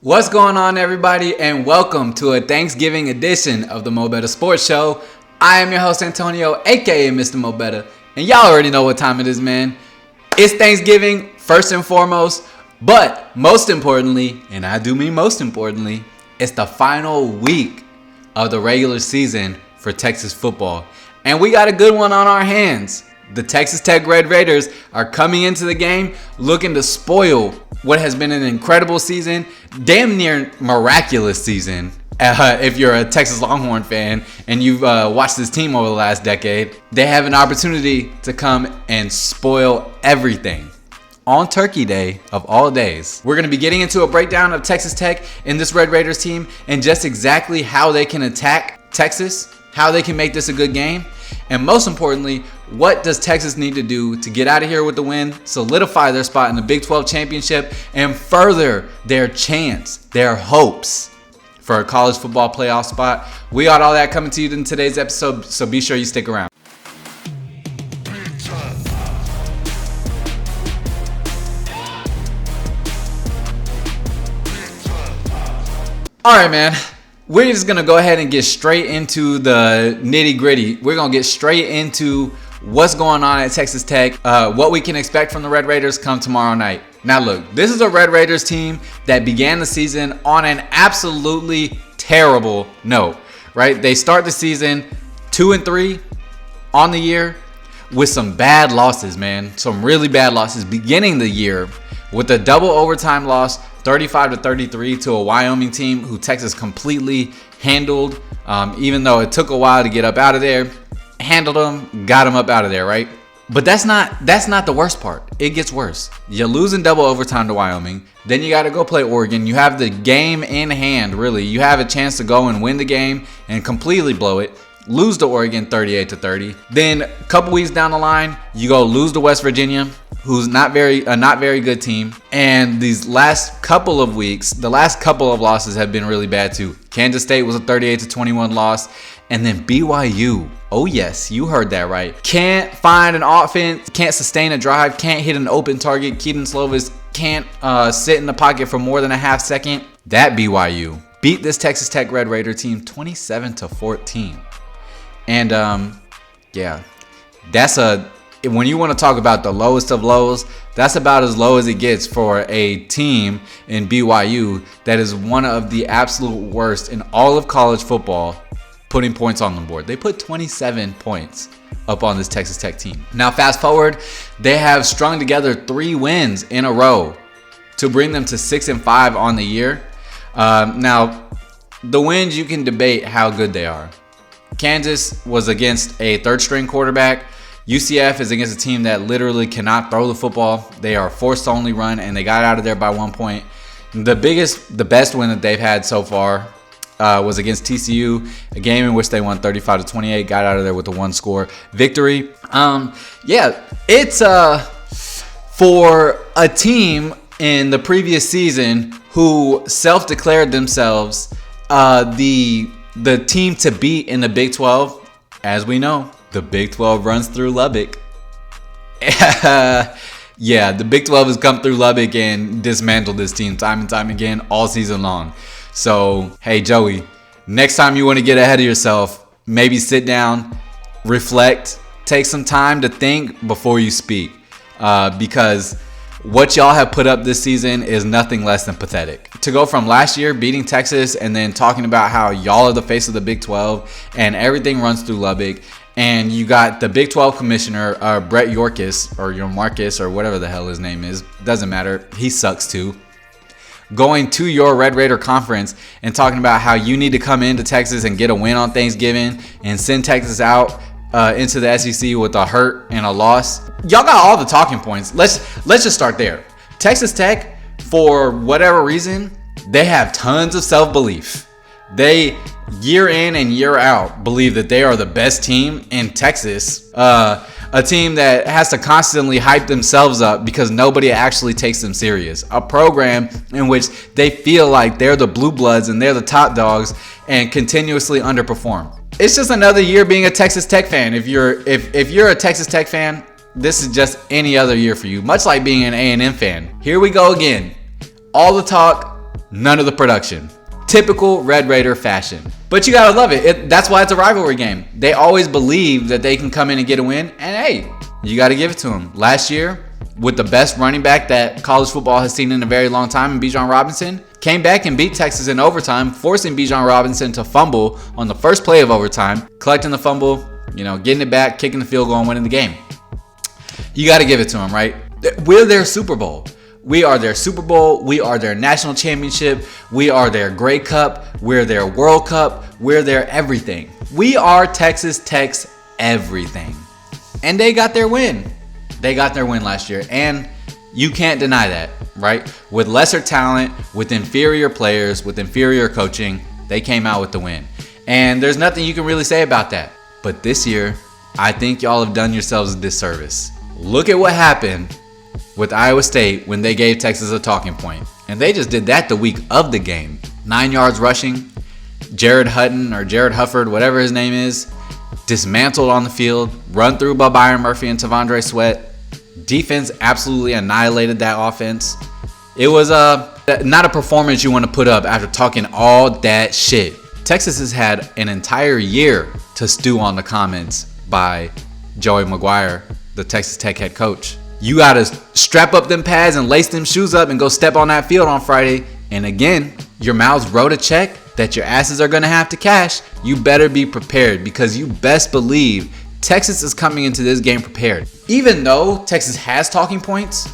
What's going on, everybody, and welcome to a Thanksgiving edition of the MoBetta Sports Show. I am your host, Antonio, aka Mr.MoBetta, and y'all already know what time it is, man. It's Thanksgiving, first and foremost, but most importantly, and I do mean most importantly, it's the final week of the regular season for Texas football, and we got a good one on our hands. The Texas Tech Red Raiders are coming into the game looking to spoil what has been an incredible season, damn near miraculous season. If you're a Texas Longhorn fan and you've watched this team over the last decade, they have an opportunity to come and spoil everything on Turkey Day of all days. We're going to be getting into a breakdown of Texas Tech and this Red Raiders team and just exactly how they can attack Texas, how they can make this a good game, and most importantly, what does Texas need to do to get out of here with the win, solidify their spot in the Big 12 championship, and further their chance, their hopes for a college football playoff spot? We got all that coming to you in today's episode, so be sure you stick around. All right, man. We're just going to go ahead and get straight into the nitty gritty. We're going to get straight into what's going on at Texas Tech, what we can expect from the Red Raiders come tomorrow night. Now, look, this is a Red Raiders team that began the season on an absolutely terrible note, right? They start the season 2-3 on the year with some bad losses, man. Some really bad losses beginning the year with a double overtime loss, 35-33 to a Wyoming team who Texas completely handled, even though it took a while to get up out of there. Handled them, got them up out of there, right? But that's not the worst part. It gets worse. You lose in double overtime to Wyoming. Then you got to go play Oregon. You have the game in hand, really. You have a chance to go and win the game and completely blow it. Lose to Oregon 38-30. Then a couple weeks down the line, you go lose to West Virginia, who's not very good team. And these last couple of weeks, the last couple of losses have been really bad too. Kansas State was a 38-21 loss. And then BYU, oh yes, you heard that right. Can't find an offense, can't sustain a drive, can't hit an open target. Keaton Slovis can't sit in the pocket for more than a half second. That BYU beat this Texas Tech Red Raider team 27-14. And yeah, when you want to talk about the lowest of lows, that's about as low as it gets for a team in BYU that is one of the absolute worst in all of college football putting points on the board. They put 27 points up on this Texas Tech team. Now, fast forward, they have strung together 3 wins in a row to bring them to 6-5 on the year. Now, the wins, you can debate how good they are. Kansas was against a third-string quarterback. UCF is against a team that literally cannot throw the football. They are forced to only run, and they got out of there by 1 point. The best win that they've had so far was against TCU, a game in which they won 35-28, got out of there with a 1-score victory. Yeah, it's for a team in the previous season who self-declared themselves the team to beat in the Big 12. As we know, the Big 12 runs through Lubbock. Yeah, the Big 12 has come through Lubbock and dismantled this team time and time again all season long. So, hey, Joey, next time you want to get ahead of yourself, maybe sit down, reflect, take some time to think before you speak. Because what y'all have put up this season is nothing less than pathetic. To go from last year beating Texas and then talking about how y'all are the face of the Big 12 and everything runs through Lubbock, and you got the Big 12 commissioner, Brett Yorkis, or Marcus, or whatever the hell his name is, doesn't matter, he sucks too, going to your Red Raider conference and talking about how you need to come into Texas and get a win on Thanksgiving and send Texas out into the SEC with a hurt and a loss. Y'all got all the talking points. Let's just start there. Texas Tech, for whatever reason, they have tons of self-belief. They, year in and year out, believe that they are the best team in Texas. A team that has to constantly hype themselves up because nobody actually takes them serious. A program in which they feel like they're the blue bloods and they're the top dogs and continuously underperform. It's just another year being a Texas Tech fan. If you're a Texas Tech fan, this is just any other year for you. Much like being an A&M fan. Here we go again. All the talk None of the production. Typical Red Raider fashion. But you gotta love it. That's why it's a rivalry game. They always believe that they can come in and get a win. And hey, you gotta give it to them. Last year, with the best running back that college football has seen in a very long time in Bijan Robinson, came back and beat Texas in overtime, forcing Bijan Robinson to fumble on the first play of overtime, collecting the fumble, getting it back, kicking the field goal, and winning the game. You got to give it to them, right? We're their Super Bowl. We are their Super Bowl. We are their national championship. We are their Grey Cup. We're their World Cup. We're their everything. We are Texas Tech's everything. And they got their win. They got their win last year. And you can't deny that, right? With lesser talent, with inferior players, with inferior coaching, they came out with the win. And there's nothing you can really say about that. But this year, I think y'all have done yourselves a disservice. Look at what happened with Iowa State when they gave Texas a talking point. And they just did that the week of the game. 9 yards rushing. Jared Hutton or Jared Hufford, whatever his name is, dismantled on the field, run through by Byron Murphy and Tavondre Sweat. Defense absolutely annihilated that offense. It was not a performance you want to put up after talking all that shit. Texas has had an entire year to stew on the comments by Joey McGuire, the Texas Tech head coach. You got to strap up them pads and lace them shoes up and go step on that field on Friday. And again, your mouths wrote a check that your asses are going to have to cash. You better be prepared, because you best believe Texas is coming into this game prepared. Even though Texas has talking points,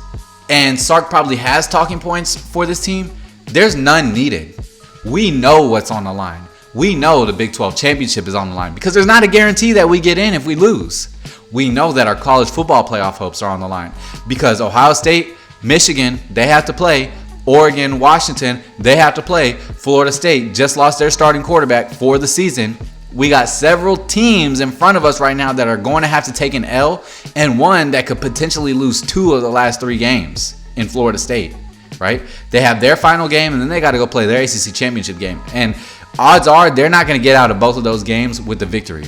and Sark probably has talking points for this team, there's none needed. We know what's on the line. We know the Big 12 championship is on the line, because there's not a guarantee that we get in if we lose. We know that our college football playoff hopes are on the line, because Ohio State, Michigan, they have to play. Oregon, Washington, they have to play. Florida State just lost their starting quarterback for the season. We got several teams in front of us right now that are going to have to take an L, and one that could potentially lose 2 of the last 3 games in Florida State, right? They have their final game, and then they got to go play their ACC championship game. And odds are they're not going to get out of both of those games with the victory.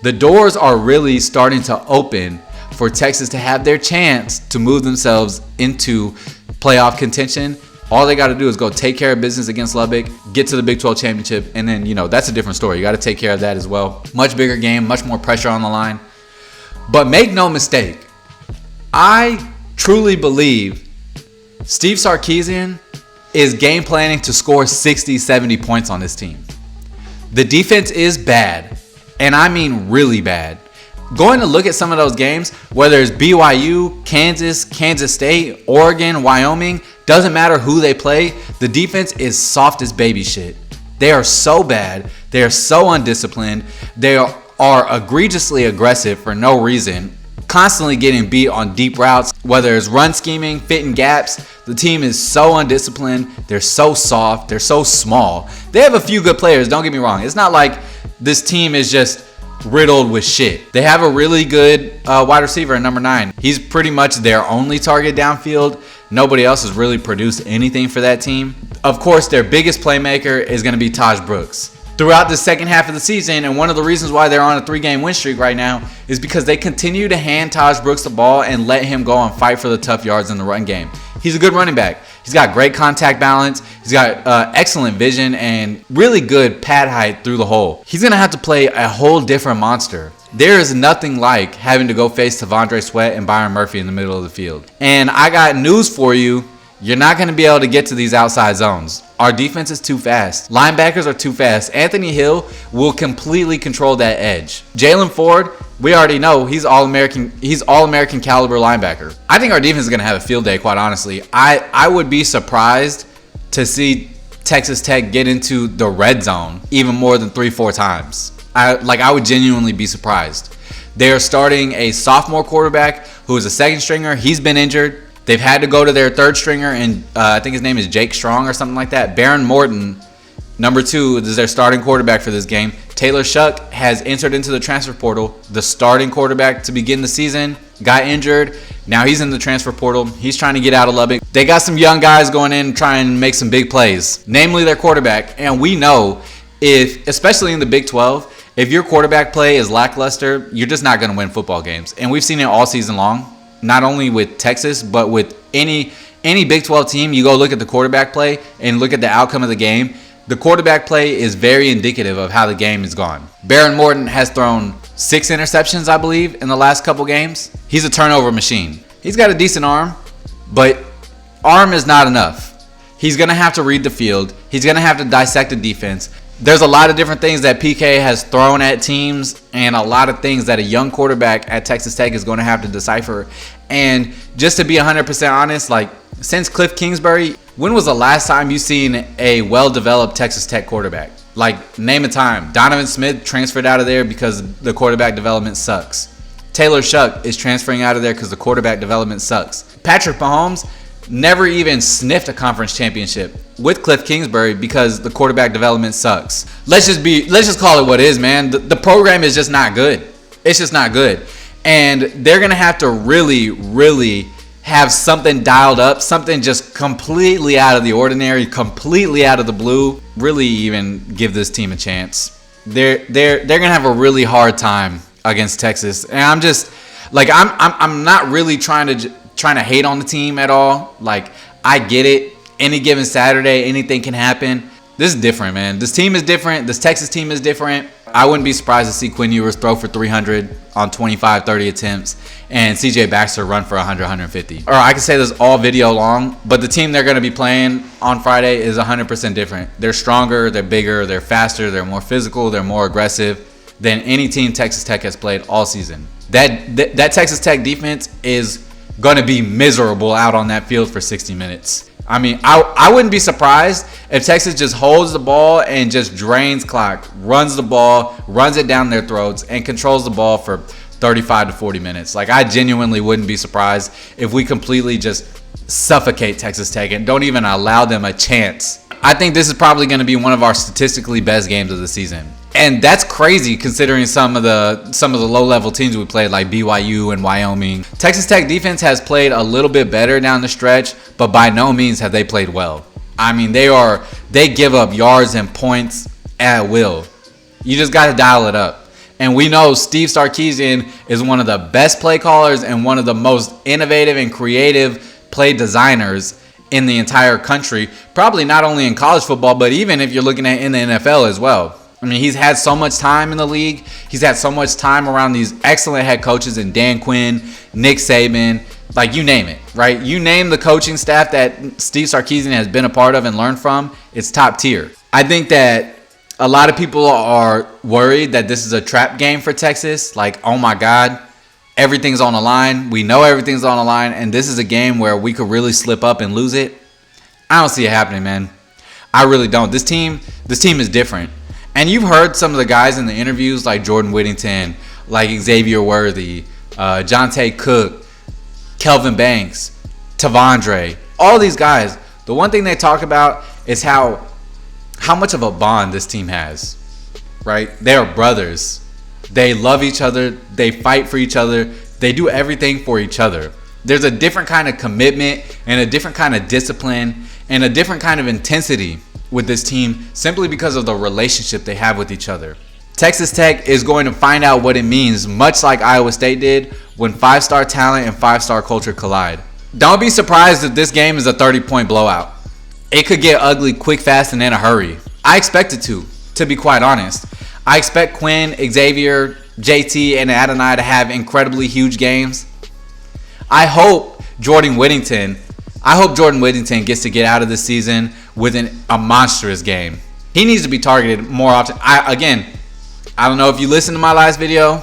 The doors are really starting to open for Texas to have their chance to move themselves into playoff contention. All they got to do is go take care of business against Lubbock, get to the Big 12 championship, and then, that's a different story. You got to take care of that as well. Much bigger game, much more pressure on the line. But make no mistake, I truly believe Steve Sarkisian is game planning to score 60, 70 points on this team. The defense is bad, and I mean really bad. Going to look at some of those games, whether it's BYU, Kansas, Kansas State, Oregon, Wyoming, doesn't matter who they play, the defense is soft as baby shit. They are so bad. They are so undisciplined. They are egregiously aggressive for no reason, constantly getting beat on deep routes, whether it's run scheming, fitting gaps. The team is so undisciplined. They're so soft. They're so small. They have a few good players, don't get me wrong. It's not like this team is just riddled with shit. They have a really good wide receiver at number 9. He's pretty much their only target downfield. Nobody else has really produced anything for that team. Of course, their biggest playmaker is going to be Taj Brooks. Throughout the second half of the season, and one of the reasons why they're on a 3-game win streak right now is because they continue to hand Taj Brooks the ball and let him go and fight for the tough yards in the run game. He's a good running back. He's got great contact balance. He's got excellent vision and really good pad height through the hole. He's going to have to play a whole different monster. There is nothing like having to go face Tavondre Sweat and Byron Murphy in the middle of the field. And I got news for you. You're not going to be able to get to these outside zones. Our defense is too fast. Linebackers are too fast. Anthony Hill will completely control that edge. Jalen Ford, we already know he's All-American caliber linebacker. I think our defense is going to have a field day, quite honestly. I would be surprised to see Texas Tech get into the red zone even more than 3-4 times. I would genuinely be surprised. They're starting a sophomore quarterback who is a second stringer. He's been injured. They've had to go to their third stringer, and I think his name is Jake Strong or something like that. Baron Morton, number 2, is their starting quarterback for this game. Taylor Shuck has entered into the transfer portal. The starting quarterback to begin the season got injured. Now he's in the transfer portal. He's trying to get out of Lubbock. They got some young guys going in trying to make some big plays, namely their quarterback. And we know especially in the Big 12, if your quarterback play is lackluster, you're just not going to win football games. And we've seen it all season long. Not only with Texas, but with any any Big 12 team, you go look at the quarterback play and look at the outcome of the game. The quarterback play is very indicative of how the game is gone. Baron Morton has thrown 6 interceptions, I believe, in the last couple games. He's a turnover machine. He's got a decent arm, but arm is not enough. He's going to have to read the field. He's going to have to dissect the defense. There's a lot of different things that PK has thrown at teams and a lot of things that a young quarterback at Texas Tech is going to have to decipher. And just to be 100% honest, like since Cliff Kingsbury, when was the last time you seen a well-developed Texas Tech quarterback? Like, name a time. Donovan Smith transferred out of there because the quarterback development sucks. Taylor Shuck is transferring out of there because the quarterback development sucks. Patrick Mahomes never even sniffed a conference championship with Cliff Kingsbury because the quarterback development sucks. Let's just call it what it is, man. The program is just not good. It's just not good. And they're going to have to really, really have something dialed up, something just completely out of the ordinary, completely out of the blue, really even give this team a chance. They're going to have a really hard time against Texas. And I'm just like I'm not really trying to hate on the team at all. Like, I get it. Any given Saturday, anything can happen. This is different, man. This team is different. This Texas team is different. I wouldn't be surprised to see Quinn Ewers throw for 300 on 25, 30 attempts and CJ Baxter run for 100, 150. Or I can say this all video long, but the team they're going to be playing on Friday is 100% different. They're stronger, they're bigger, they're faster, they're more physical, they're more aggressive than any team Texas Tech has played all season. That Texas Tech defense is going to be miserable out on that field for 60 minutes. I mean, I wouldn't be surprised if Texas just holds the ball and just drains clock, runs the ball, runs it down their throats, and controls the ball for 35 to 40 minutes. Like, I genuinely wouldn't be surprised if we completely just suffocate Texas Tech and don't even allow them a chance. I think this is probably going to be one of our statistically best games of the season. And that's crazy considering some of the low-level teams we played, like BYU and Wyoming. Texas Tech defense has played a little bit better down the stretch, but by no means have they played well. I mean, they give up yards and points at will. You just got to dial it up. And we know Steve Sarkisian is one of the best play callers and one of the most innovative and creative play designers in the entire country. Probably not only in college football, but even if you're looking at in the NFL as well. I mean, he's had so much time in the league. He's had so much time around these excellent head coaches in Dan Quinn, Nick Saban, like you name it, right? You name the coaching staff that Steve Sarkisian has been a part of and learned from, it's top tier. I think that a lot of people are worried that this is a trap game for Texas. Like, oh my God, everything's on the line. We know everything's on the line, and this is a game where we could really slip up and lose it. I don't see it happening, man. I really don't. This team is different. And you've heard some of the guys in the interviews, like Jordan Whittington, like Xavier Worthy, Jonte Cook, Kelvin Banks, Tavondre, all these guys. The one thing they talk about is how much of a bond this team has, right? They are brothers. They love each other. They fight for each other. They do everything for each other. There's a different kind of commitment and a different kind of discipline and a different kind of intensity with this team simply because of the relationship they have with each other. Texas Tech is going to find out what it means, much like Iowa State did, when 5-star talent and 5-star culture collide. Don't be surprised if this game is a 30-point blowout. It could get ugly quick, fast, and in a hurry. I expect it to be quite honest. I expect Quinn, Xavier, JT, and Adonai to have incredibly huge games. I hope Jordan Whittington gets to get out of this season with a monstrous game. He needs to be targeted more often. I don't know if you listened to my last video,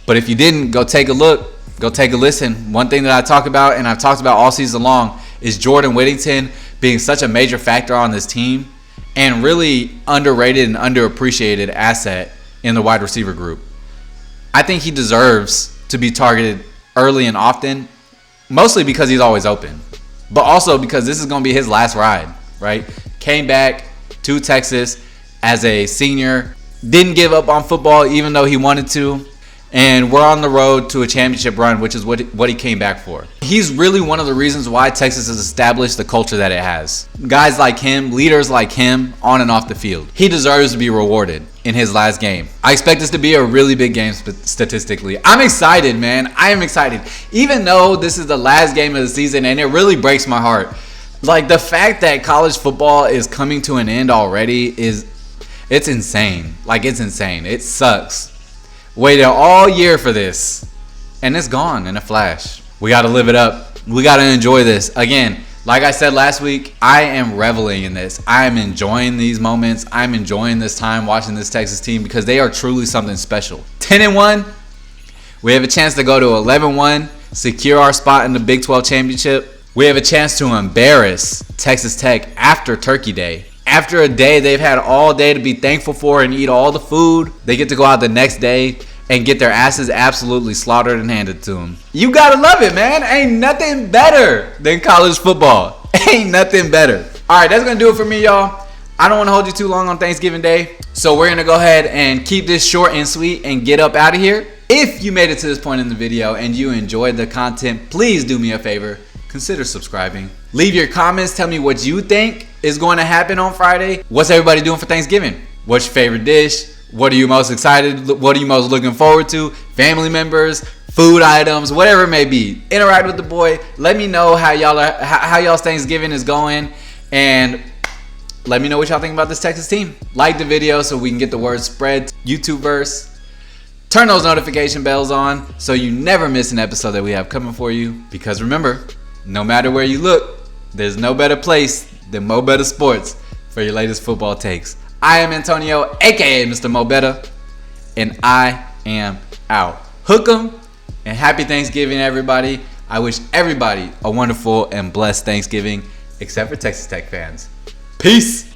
but if you didn't, go take a look. Go take a listen. One thing that I talk about, and I've talked about all season long, is Jordan Whittington being such a major factor on this team and really underrated and underappreciated asset in the wide receiver group. I think he deserves to be targeted early and often, mostly because he's always open, but also because this is going to be his last ride, right? Came back to Texas as a senior, didn't give up on football even though he wanted to, And we're on the road to a championship run, which is what he came back for. He's really one of the reasons why Texas has established the culture that it has. Guys like him, leaders like him, on and off the field. He deserves to be rewarded in his last game. I expect this to be a really big game statistically. I'm excited, man. I am excited. Even though this is the last game of the season, and it really breaks my heart. Like, the fact that college football is coming to an end already it's insane. Like, it's insane. It sucks. Waited all year for this, and it's gone in a flash. We got to live it up. We got to enjoy this. Again, like I said last week, I am reveling in this. I am enjoying these moments. I'm enjoying this time watching this Texas team because they are truly something special. 10-1, we have a chance to go to 11-1, secure our spot in the Big 12 championship. We have a chance to embarrass Texas Tech after Turkey Day. After a day they've had all day to be thankful for and eat all the food, they get to go out the next day and get their asses absolutely slaughtered and handed to them. You gotta love it, man. Ain't nothing better than college football. Ain't nothing better. All right, that's gonna do it for me, y'all. I don't want to hold you too long on Thanksgiving Day, so we're gonna go ahead and keep this short and sweet and get up out of here. If you made it to this point in the video and you enjoyed the content, please do me a favor. Consider subscribing. Leave your comments. Tell me what you think is going to happen on Friday. What's everybody doing for Thanksgiving? What's your favorite dish? What are you most excited? What are you most looking forward to? Family members, food items, whatever it may be. Interact with the boy. Let me know how y'all's Thanksgiving is going, and let me know what y'all think about this Texas team. Like the video so we can get the word spread to YouTubeverse. Turn those notification bells on so you never miss an episode that we have coming for you. Because remember, no matter where you look, there's no better place than MoBetta Sports for your latest football takes. I am Antonio, aka Mr.MoBetta, and I am out. Hook 'em, and happy Thanksgiving, everybody. I wish everybody a wonderful and blessed Thanksgiving, except for Texas Tech fans. Peace.